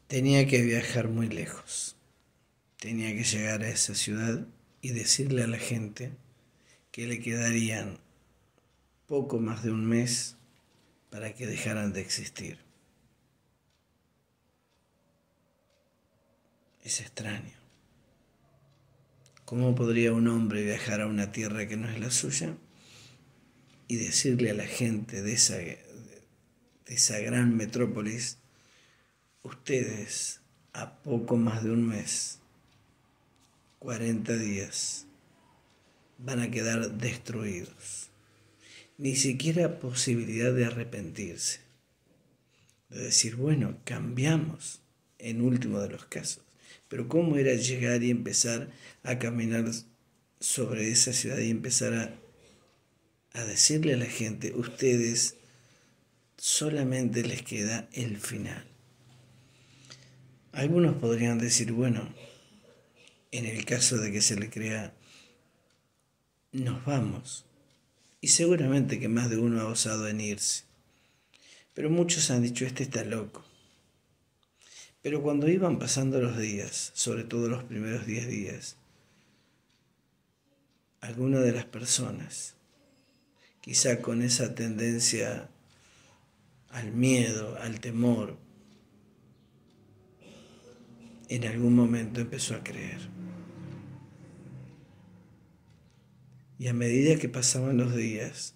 Tenía que viajar muy lejos. Tenía que llegar a esa ciudad y decirle a la gente que le quedarían poco más de un mes para que dejaran de existir. Es extraño. ¿Cómo podría un hombre viajar a una tierra que no es la suya y decirle a la gente de esa gran metrópolis: ustedes a poco más de un mes, 40 días, van a quedar destruidos? Ni siquiera posibilidad de arrepentirse, de decir, bueno, cambiamos en último de los casos. Pero ¿cómo era llegar y empezar a caminar sobre esa ciudad y empezar a decirle a la gente: ustedes solamente les queda el final? Algunos podrían decir, bueno, en el caso de que se le crea, nos vamos. Y seguramente que más de uno ha osado en irse. Pero muchos han dicho, este está loco. Pero cuando iban pasando los días, sobre todo los primeros 10 días, alguna de las personas, quizá con esa tendencia al miedo, al temor, en algún momento empezó a creer. Y a medida que pasaban los días,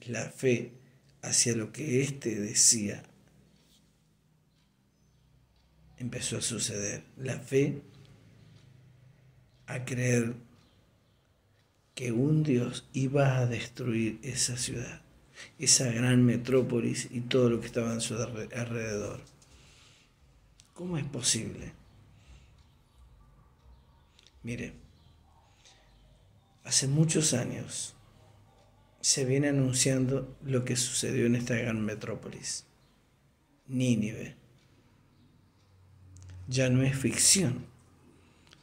la fe hacia lo que éste decía empezó a suceder. La fe a creer que un Dios iba a destruir esa ciudad, esa gran metrópolis y todo lo que estaba en su alrededor. ¿Cómo es posible? Mire, hace muchos años se viene anunciando lo que sucedió en esta gran metrópolis, Nínive. Ya no es ficción.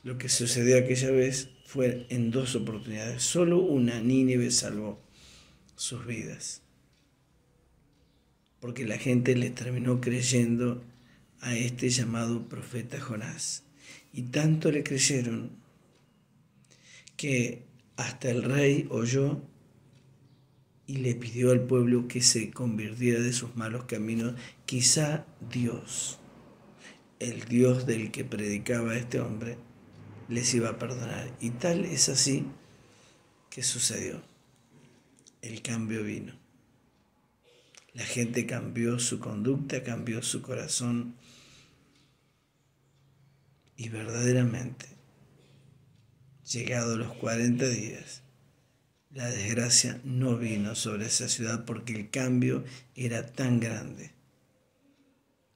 Lo que sucedió aquella vez fue en 2 oportunidades. Solo una, Nínive, salvó sus vidas, porque la gente le terminó creyendo a este llamado profeta Jonás. Y tanto le creyeron que hasta el rey oyó y le pidió al pueblo que se convirtiera de sus malos caminos. Quizá Dios, el Dios del que predicaba este hombre, les iba a perdonar. Y tal es así que sucedió. El cambio vino. La gente cambió su conducta, cambió su corazón. Y verdaderamente, llegados los 40 días, la desgracia no vino sobre esa ciudad porque el cambio era tan grande.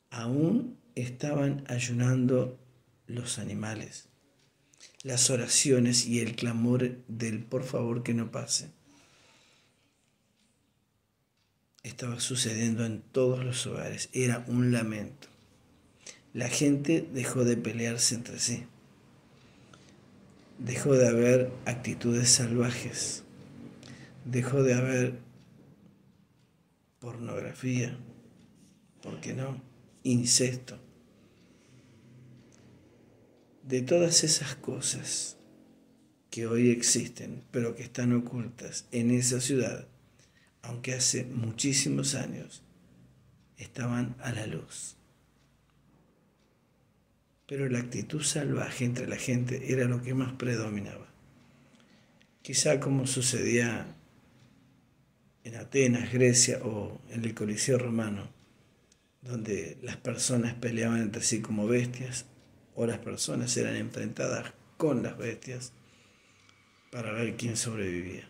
Aún estaban ayunando los animales. Las oraciones y el clamor del por favor que no pase estaba sucediendo en todos los hogares. Era un lamento. La gente dejó de pelearse entre sí. Dejó de haber actitudes salvajes. Dejó de haber pornografía. ¿Por qué no? Incesto. De todas esas cosas que hoy existen, pero que están ocultas en esa ciudad, aunque hace muchísimos años estaban a la luz. Pero la actitud salvaje entre la gente era lo que más predominaba. Quizá como sucedía en Atenas, Grecia o en el Coliseo romano, donde las personas peleaban entre sí como bestias, o las personas eran enfrentadas con las bestias para ver quién sobrevivía.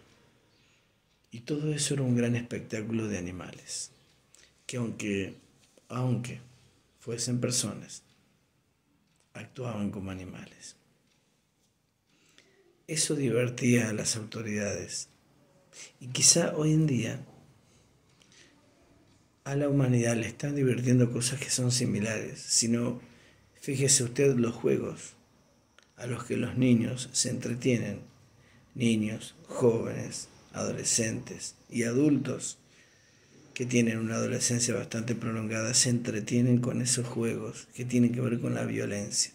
Y todo eso era un gran espectáculo de animales, que aunque fuesen personas, actuaban como animales. Eso divertía a las autoridades. Y quizá hoy en día a la humanidad le están divirtiendo cosas que son similares. Sino, fíjese usted los juegos a los que los niños se entretienen. Niños, jóvenes, adolescentes y adultos que tienen una adolescencia bastante prolongada se entretienen con esos juegos que tienen que ver con la violencia,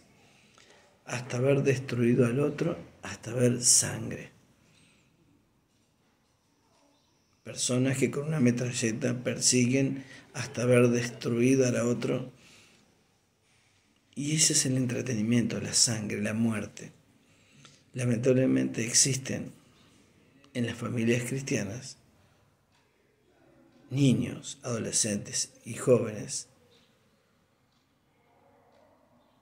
hasta haber destruido al otro, hasta ver sangre. Personas que con una metralleta persiguen hasta haber destruido al otro. Y ese es el entretenimiento, la sangre, la muerte. Lamentablemente existen en las familias cristianas niños, adolescentes y jóvenes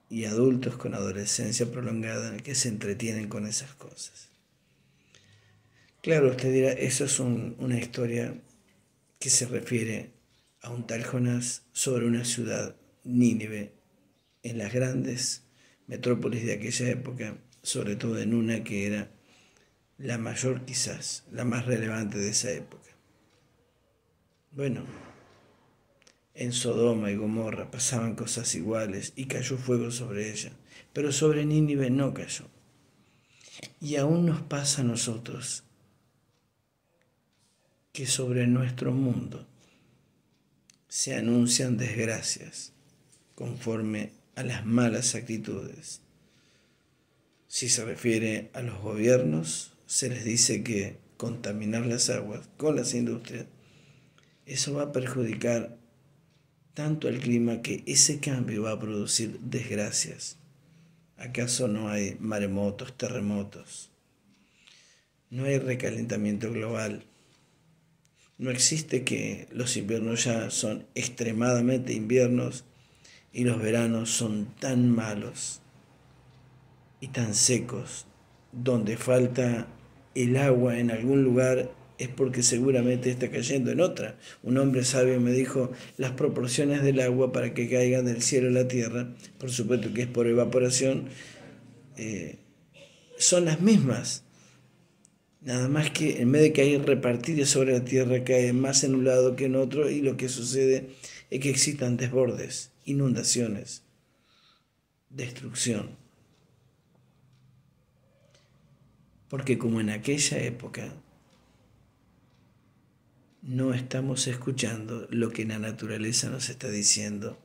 y adultos con adolescencia prolongada que se entretienen con esas cosas. Claro, usted dirá, eso es una historia que se refiere a un tal Jonás sobre una ciudad, Nínive, en las grandes metrópolis de aquella época, sobre todo en una que era la mayor quizás, la más relevante de esa época. Bueno, en Sodoma y Gomorra pasaban cosas iguales y cayó fuego sobre ella, pero sobre Nínive no cayó. Y aún nos pasa a nosotros que sobre nuestro mundo se anuncian desgracias conforme a las malas actitudes. Si se refiere a los gobiernos, se les dice que contaminar las aguas con las industrias, eso va a perjudicar tanto al clima que ese cambio va a producir desgracias. ¿Acaso no hay maremotos, terremotos? No hay recalentamiento global. No existe que los inviernos ya son extremadamente inviernos y los veranos son tan malos y tan secos, donde falta el agua en algún lugar es porque seguramente está cayendo en otra. Un hombre sabio me dijo, las proporciones del agua para que caiga del cielo a la tierra, por supuesto que es por evaporación, son las mismas. Nada más que en vez de caer repartida sobre la tierra, cae más en un lado que en otro, y lo que sucede es que existan desbordes, inundaciones, destrucción. Porque como en aquella época no estamos escuchando lo que la naturaleza nos está diciendo,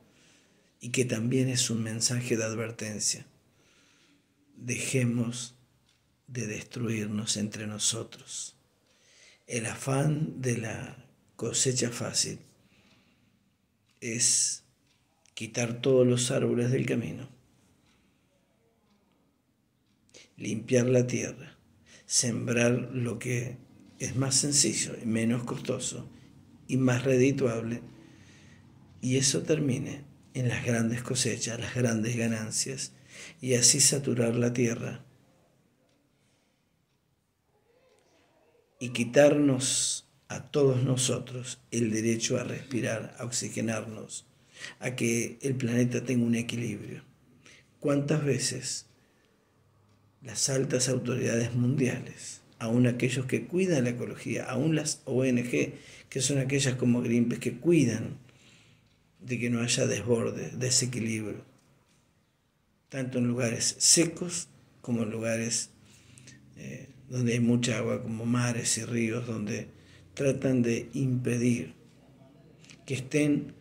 y que también es un mensaje de advertencia. Dejemos de destruirnos entre nosotros. El afán de la cosecha fácil es quitar todos los árboles del camino, limpiar la tierra, sembrar lo que es más sencillo y menos costoso y más redituable, y eso termine en las grandes cosechas, las grandes ganancias, y así saturar la tierra y quitarnos a todos nosotros el derecho a respirar, a oxigenarnos, a que el planeta tenga un equilibrio. ¿Cuántas veces las altas autoridades mundiales, aún aquellos que cuidan la ecología, aún las ONG, que son aquellas como Greenpeace, que cuidan de que no haya desbordes, desequilibrio, tanto en lugares secos como en lugares donde hay mucha agua, como mares y ríos, donde tratan de impedir que estén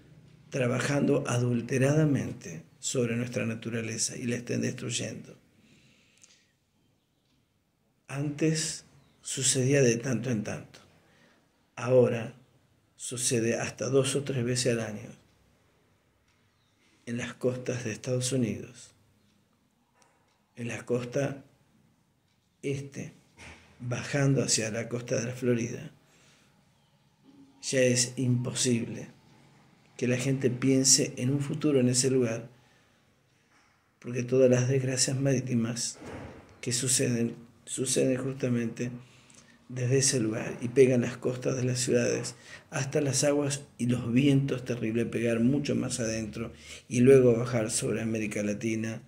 trabajando adulteradamente sobre nuestra naturaleza y la estén destruyendo? Antes sucedía de tanto en tanto. Ahora sucede hasta 2 o 3 veces al año en las costas de Estados Unidos, en la costa este, bajando hacia la costa de la Florida. Ya es imposible que la gente piense en un futuro en ese lugar, porque todas las desgracias marítimas que suceden justamente desde ese lugar y pegan las costas de las ciudades hasta las aguas, y los vientos terribles pegar mucho más adentro y luego bajar sobre América Latina,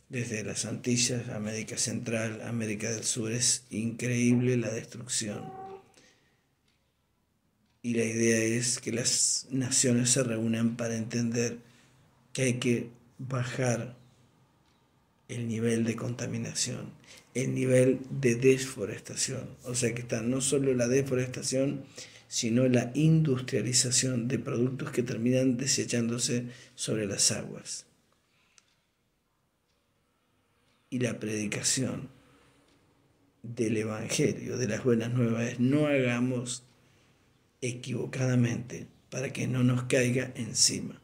desde las Antillas, América Central, América del Sur. Es increíble la destrucción. Y la idea es que las naciones se reúnan para entender que hay que bajar el nivel de contaminación, el nivel de desforestación. O sea que está no solo la deforestación, sino la industrialización de productos que terminan desechándose sobre las aguas. Y la predicación del Evangelio, de las buenas nuevas, es: no hagamos equivocadamente para que no nos caiga encima.